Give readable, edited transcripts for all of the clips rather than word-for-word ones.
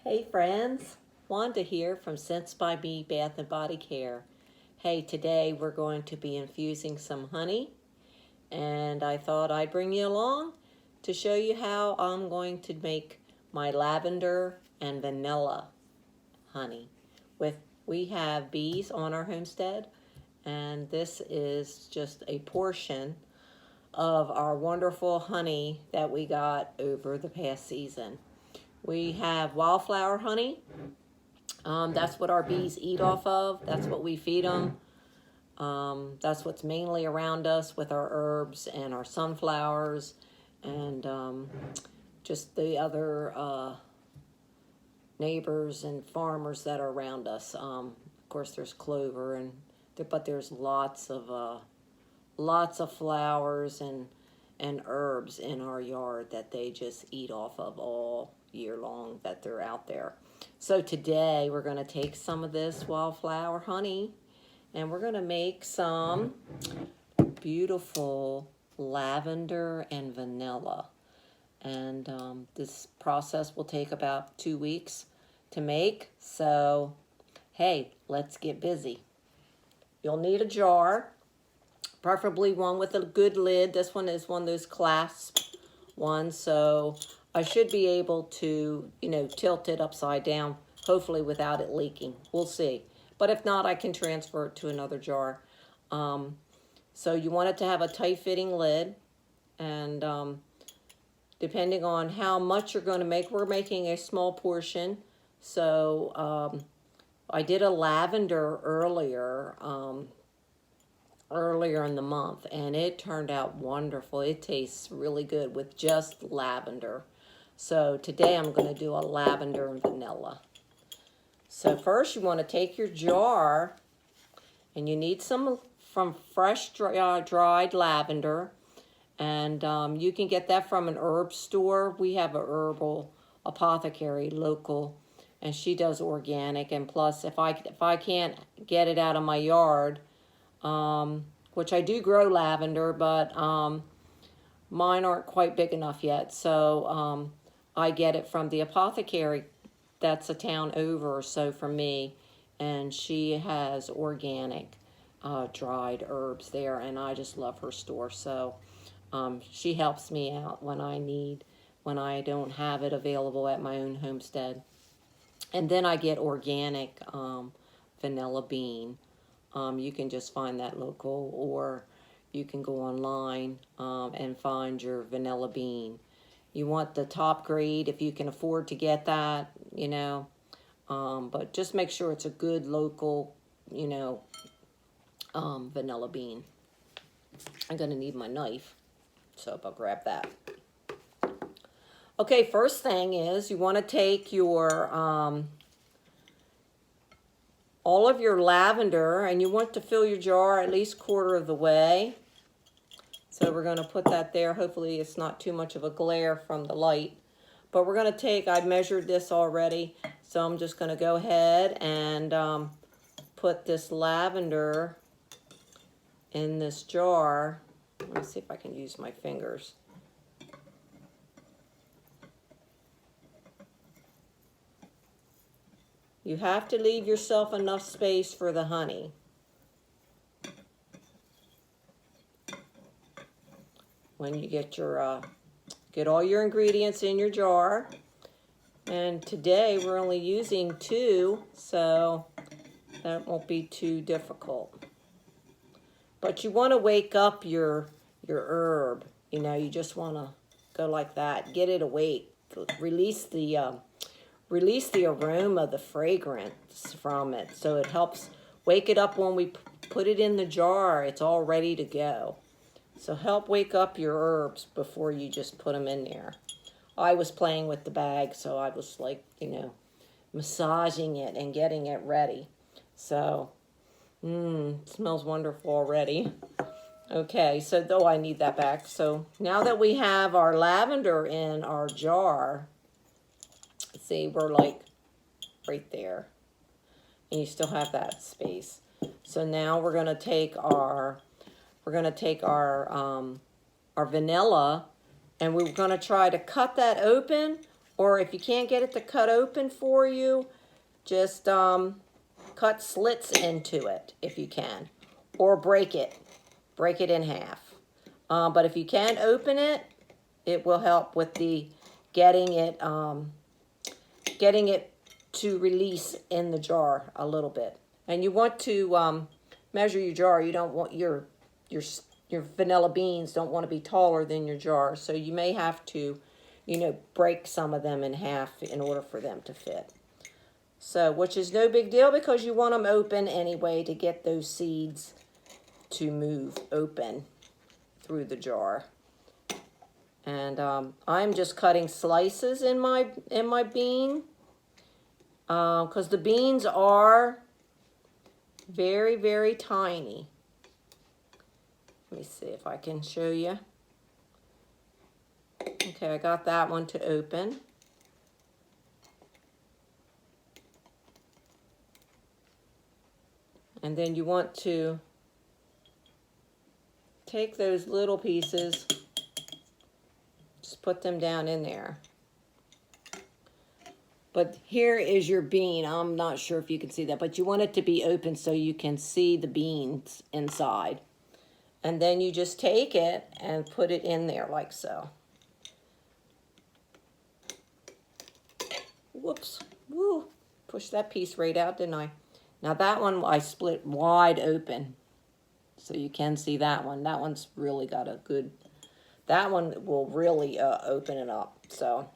Hey friends, Wanda here from Scents by Bee Bath and Body Care. Hey, today we're going to be infusing some honey, and I thought I'd bring you along to show you how I'm going to make my lavender and vanilla honey. We have bees on our homestead, and this is just a portion of our wonderful honey that we got over the past season. We have wildflower honey. That's what our bees eat off of. That's what we feed them. That's what's mainly around us with our herbs and our sunflowers and just the other neighbors and farmers that are around us. Of course, there's clover, but there's lots of flowers and herbs in our yard that they just eat off of all year long that they're out there. So today we're going to take some of this wildflower honey and we're going to make some beautiful lavender and vanilla. And this process will take about 2 weeks to make. So, hey, let's get busy. You'll need a jar, preferably one with a good lid. This one is one of those clasp ones, so I should be able to, tilt it upside down, hopefully without it leaking. We'll see. But if not, I can transfer it to another jar. So you want it to have a tight-fitting lid, and depending on how much you're going to make, we're making a small portion. So I did a lavender earlier in the month, and it turned out wonderful. It tastes really good with just lavender. So today I'm going to do a lavender and vanilla. So first you want to take your jar, and you need some from fresh dried lavender, and you can get that from an herb store. We have a herbal apothecary local, and she does organic. And plus, if I can't get it out of my yard, which I do grow lavender, but mine aren't quite big enough yet. So I get it from the apothecary that's a town over, so from me, and she has organic dried herbs there, and I just love her store. So she helps me out when I don't have it available at my own homestead. And then I get organic vanilla bean. You can just find that local, or you can go online and find your vanilla bean. You want the top grade if you can afford to get that, but just make sure it's a good local, vanilla bean. I'm going to need my knife, so I'll grab that. Okay, first thing is you want to take your all of your lavender, and you want to fill your jar at least quarter of the way. So we're going to put that there. Hopefully it's not too much of a glare from the light. But we're going to take, I measured this already, so I'm just going to go ahead and put this lavender in this jar. Let me see if I can use my fingers. You have to leave yourself enough space for the honey. When you get your get all your ingredients in your jar, and today we're only using 2, so that won't be too difficult. But you want to wake up your herb. You just want to go like that, get it awake, release the aroma, the fragrance from it, so it helps wake it up when we put it in the jar. It's all ready to go. So help wake up your herbs before you just put them in there. I was playing with the bag, so I was like, massaging it and getting it ready. So, it smells wonderful already. Okay, so though I need that back. So now that we have our lavender in our jar, see, we're like right there. And you still have that space. So now we're going to take our vanilla, and we're going to try to cut that open or if you can't get it to cut open for you, just cut slits into it if you can, or break it in half. But if you can open it, it will help with the getting it to release in the jar a little bit. And you want to measure your jar. You don't want your vanilla beans don't want to be taller than your jar, so you may have to, break some of them in half in order for them to fit. So, which is no big deal because you want them open anyway to get those seeds to move open through the jar. And I'm just cutting slices in my bean because the beans are very, very tiny. Let me see if I can show you. Okay, I got that one to open. And then you want to take those little pieces, just put them down in there. But here is your bean. I'm not sure if you can see that, but you want it to be open so you can see the beans inside. And then you just take it and put it in there like so. Whoops. Woo. Pushed that piece right out, didn't I? Now that one I split wide open. So you can see that one. That one's really got a good... That one will really open it up. So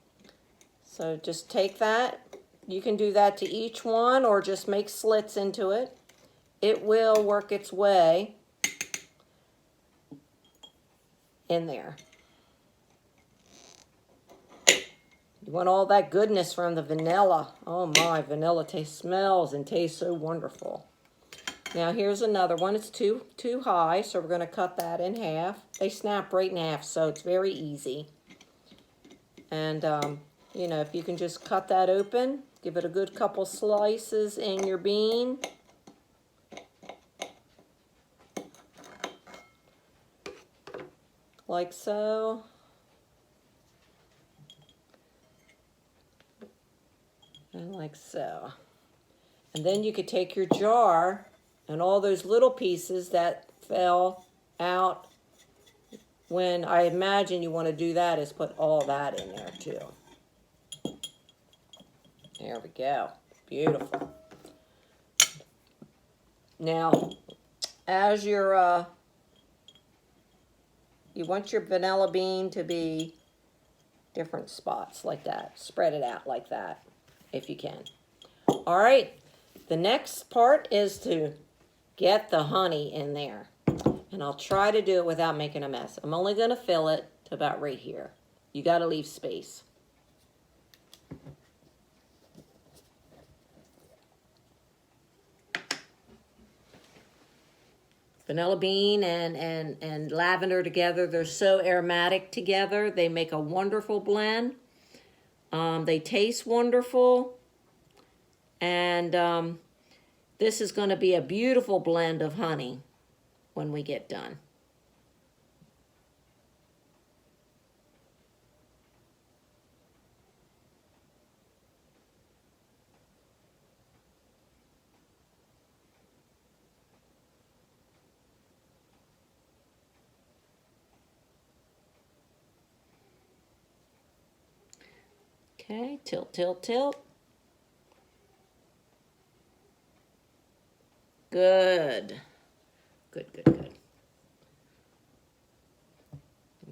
just take that. You can do that to each one or just make slits into it. It will work its way in there. You want all that goodness from the vanilla. Oh my, vanilla smells and tastes so wonderful. Now here's another one. It's too high, so we're going to cut that in half. They snap right in half, so it's very easy. And, if you can just cut that open, give it a good couple slices in your bean. Like so. And like so. And then you could take your jar and all those little pieces that fell out when I imagine you want to do that is put all that in there too. There we go. Beautiful. Now, as your, you want your vanilla bean to be different spots like that. Spread it out like that if you can. All right. The next part is to get the honey in there. And I'll try to do it without making a mess. I'm only going to fill it to about right here. You got to leave space. Vanilla bean and lavender together, they're so aromatic together. They make a wonderful blend. They taste wonderful. And this is going to be a beautiful blend of honey when we get done. Okay, tilt, tilt, tilt. Good. Good, good, good.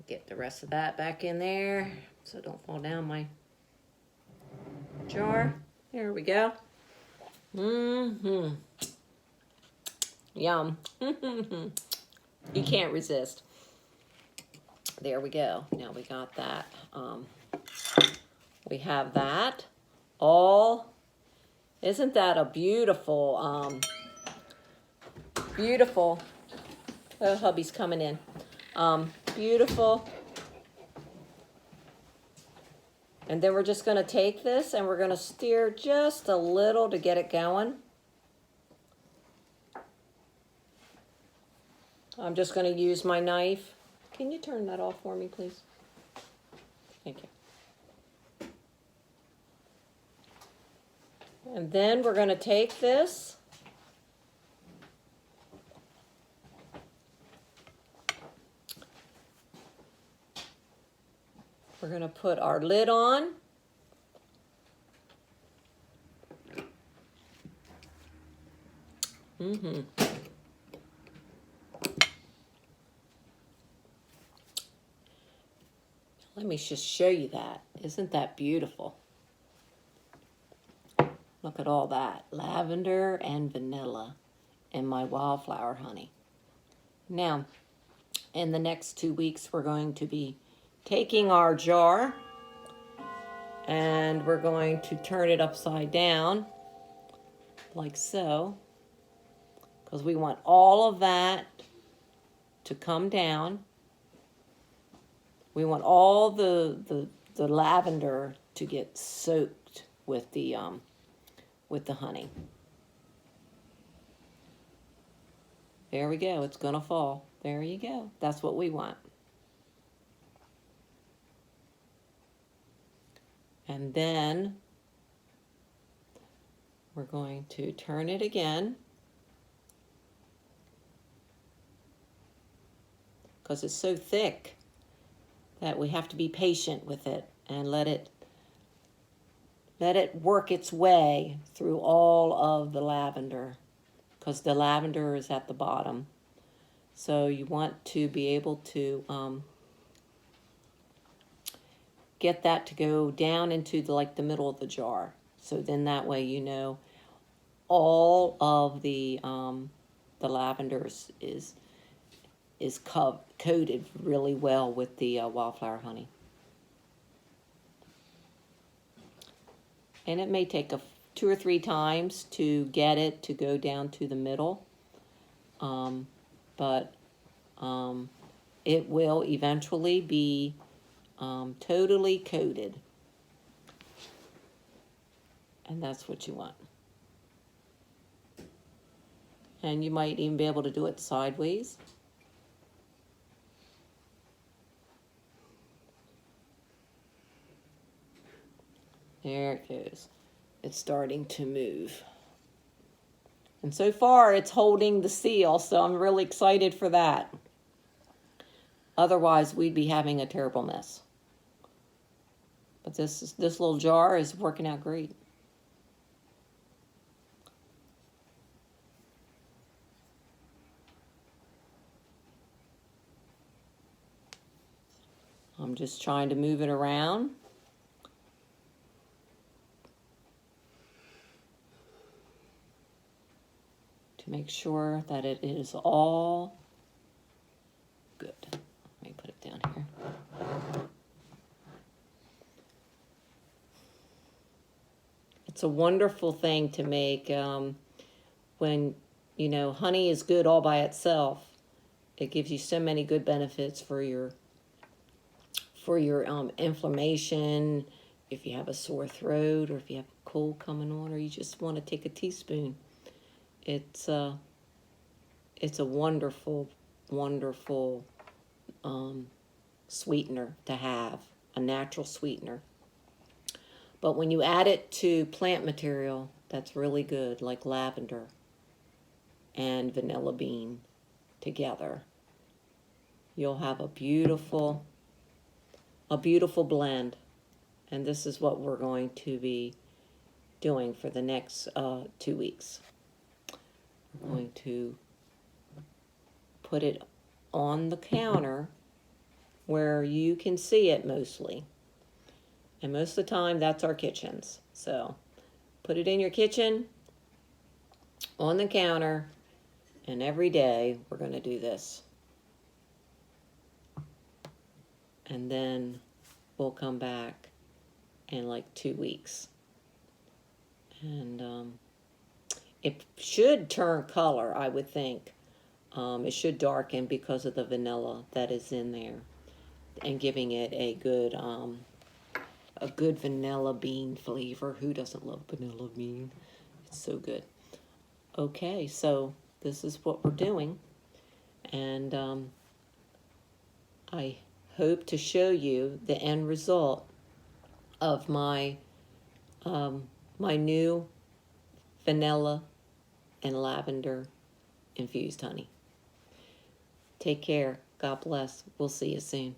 Get the rest of that back in there so don't fall down my jar. There we go. Yum. You can't resist. There we go. Now we got that. We have that all. Isn't that a beautiful, beautiful, oh, hubby's coming in. Beautiful. And then we're just going to take this and we're going to stir just a little to get it going. I'm just going to use my knife. Can you turn that off for me, please? Thank you. And then we're going to take this we're going to put our lid on. Let me just show you that. Isn't that beautiful? Look at all that. Lavender and vanilla and my wildflower honey. Now, in the next 2 weeks, we're going to be taking our jar and we're going to turn it upside down like so, because we want all of that to come down. We want all the lavender to get soaked with the honey. There we go. It's gonna fall. There you go. That's what we want. And then we're going to turn it again, because it's so thick that we have to be patient with it and let it work its way through all of the lavender, because the lavender is at the bottom. So you want to be able to get that to go down into the middle of the jar. So then that way you know all of the lavender is coated really well with the wildflower honey. And it may take 2 or 3 times to get it to go down to the middle, but it will eventually be totally coated. And that's what you want. And you might even be able to do it sideways. There it goes. It's starting to move. And so far it's holding the seal, so I'm really excited for that. Otherwise we'd be having a terrible mess. But this little jar is working out great. I'm just trying to move it around. To make sure that it is all good. Let me put it down here. It's a wonderful thing to make when, honey is good all by itself. It gives you so many good benefits for your inflammation, if you have a sore throat, or if you have a cold coming on, or you just want to take a teaspoon. It's a wonderful, wonderful sweetener to have, a natural sweetener. But when you add it to plant material, that's really good, like lavender and vanilla bean together, you'll have a beautiful blend. And this is what we're going to be doing for the next 2 weeks. We're going to put it on the counter where you can see it mostly. And most of the time, that's our kitchens. So put it in your kitchen, on the counter, and every day we're going to do this. And then we'll come back in like 2 weeks. And it should turn color, I would think. It should darken because of the vanilla that is in there, and giving it a good vanilla bean flavor. Who doesn't love vanilla bean? It's so good. Okay, so this is what we're doing, and I hope to show you the end result of my my new vanilla, and lavender infused honey. Take care. God bless. We'll see you soon.